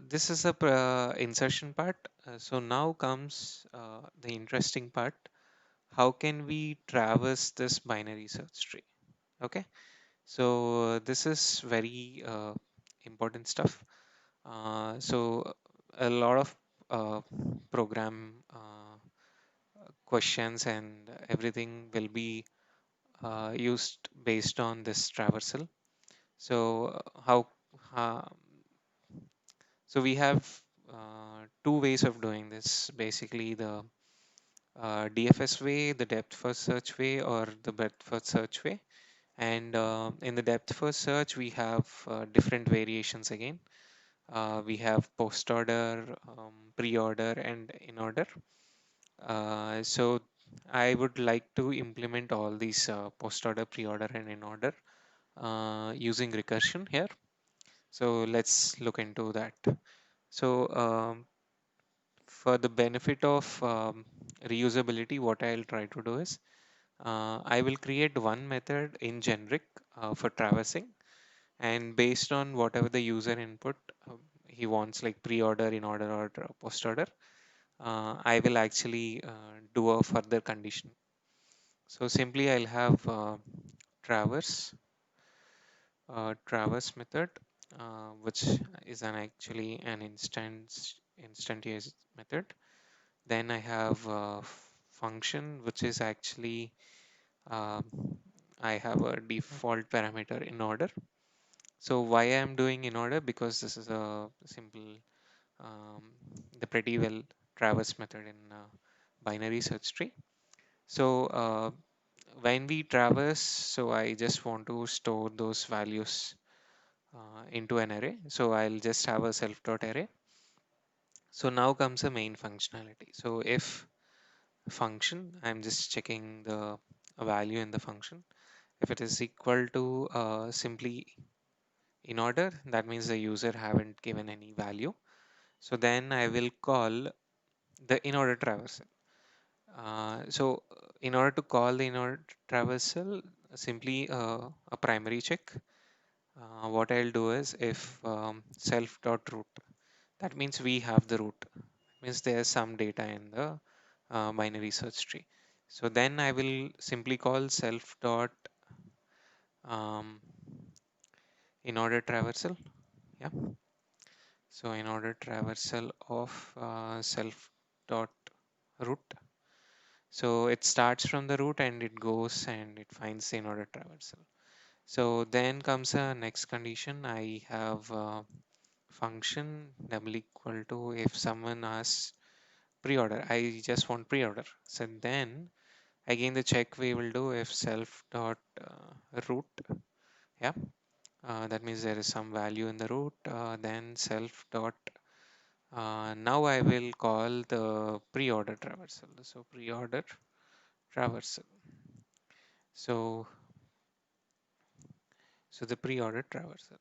this is the insertion part. So now comes the interesting part. How can we traverse this binary search tree? Okay, so this is very important stuff. So a lot of uh, program questions and everything will be used based on this traversal. So uh, so we have two ways of doing this. Basically, the DFS way, the depth first search way, or the breadth first search way. And in the depth first search, we have different variations again. We have PostOrder, PreOrder, and InOrder. So I would like to implement all these PostOrder, PreOrder, and InOrder using recursion here. So let's look into that. So for the benefit of reusability, what I'll try to do is I will create one method in generic for traversing, and based on whatever the user input he wants, like pre-order, in order, or post-order, I will actually do a further condition. So simply I'll have traverse traverse method, which is actually an instantiation method. Then I have a function, which is actually um, I have a default parameter in order. So why I'm doing in order? Because this is a simple, um, the pretty well traverse method in binary search tree. So when we traverse, so I just want to store those values into an array. So I'll just have a self dot array. So now comes the main functionality. So if function, I'm just checking the value in the function. If it is equal to simply in order, that means the user haven't given any value. So then I will call the in order traversal. In order to call the in order traversal, simply a primary check. What I'll do is if self dot root, that means we have the root. Means there's some data in the binary search tree. So then I will simply call self dot um, in order traversal. Yeah. So in order traversal of self dot root. So it starts from the root and it goes and it finds the in order traversal. So then comes a next condition. I have function double equal to if someone asks pre-order. I just want pre-order. So then again the check we will do if self dot root. Yeah. That means there is some value in the root. Then self dot now I will call the pre-order traversal. So pre-order traversal. So the pre-order traversal.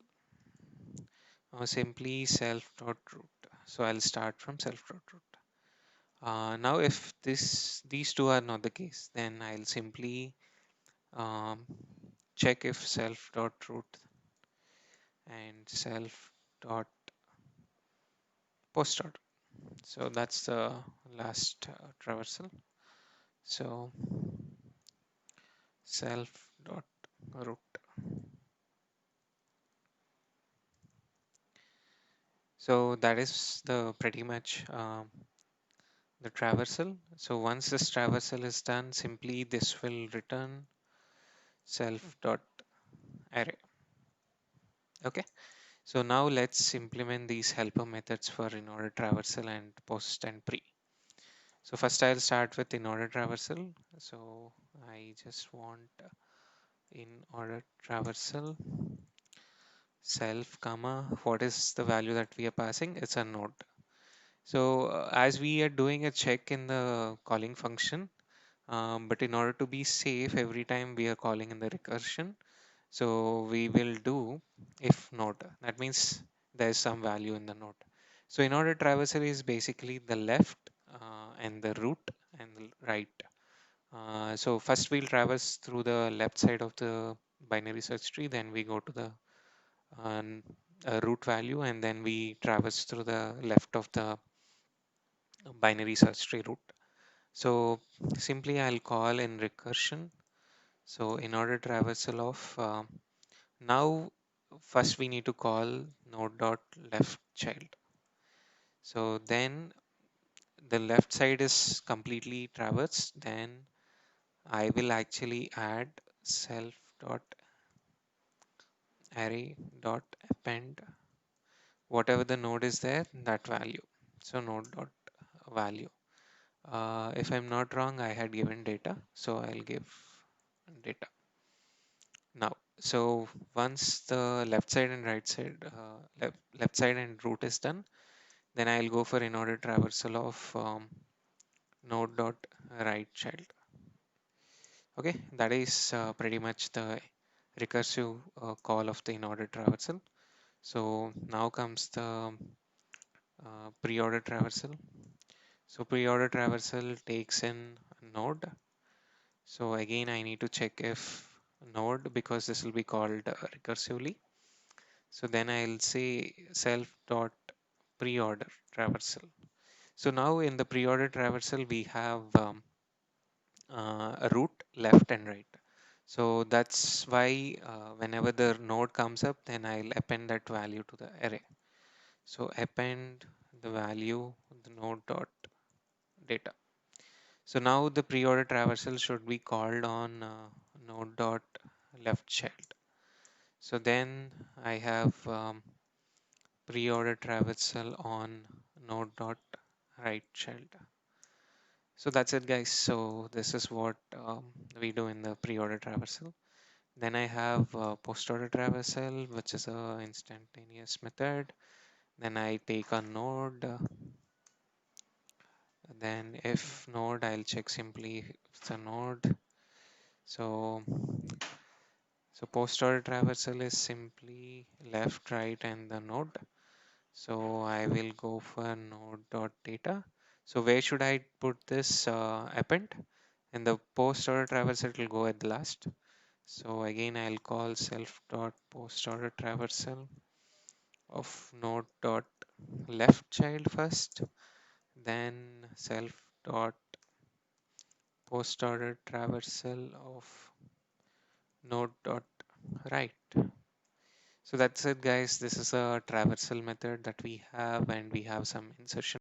Simply self dot root. So I'll start from self dot root. Now if these two are not the case, then I'll simply um, check if self dot root and self dot post order. So that's the last traversal. So self dot root. So that is the pretty much the traversal. So once this traversal is done, simply this will return self dot array. Okay. So now let's implement these helper methods for in order traversal and post and pre. So first I'll start with in order traversal. So I just want in order traversal self comma what is the value that we are passing? It's a node. So as we are doing a check in the calling function, but in order to be safe every time we are calling in the recursion, so we will do if node. That means there's some value in the node. So in order traversal is basically the left and the root and the right. So first we'll traverse through the left side of the binary search tree, then we go to the uh, a root value, and then we traverse through the left of the binary search tree route. So simply I'll call in recursion. So InOrder traversal of now first we need to call node dot left child. So then the left side is completely traversed. Then I will actually add self dot array dot append whatever the node is there, that value. So node dot value. If I'm not wrong, I had given data, so I'll give data now. So once the left side and right side, left side and root is done, then I'll go for InOrder traversal of node dot right child. Okay, that is pretty much the recursive call of the InOrder traversal. So now comes the PreOrder traversal. So PreOrder traversal takes in a node. So again, I need to check if node, because this will be called recursively. So then I'll say self dot PreOrder traversal. So now in the PreOrder traversal, we have a root left and right. So that's why whenever the node comes up, then I'll append that value to the array. So append the value the node dot data. So now the PreOrder traversal should be called on node dot left child. So then I have PreOrder traversal on node dot right child. So that's it, guys. So this is what we do in the PreOrder traversal. Then I have PostOrder traversal, which is a instantaneous method. Then I take a node. Then if node, I'll check simply if it's a node. So PostOrder traversal is simply left, right, and the node. So I will go for node dot data. So where should I put this append? In the PostOrder traversal, it will go at the last. So again, I'll call self dot PostOrder traversal of node dot left child first, then self dot PostOrder traversal of node dot right. So that's it, guys. This is a traversal method that we have, and we have some insertion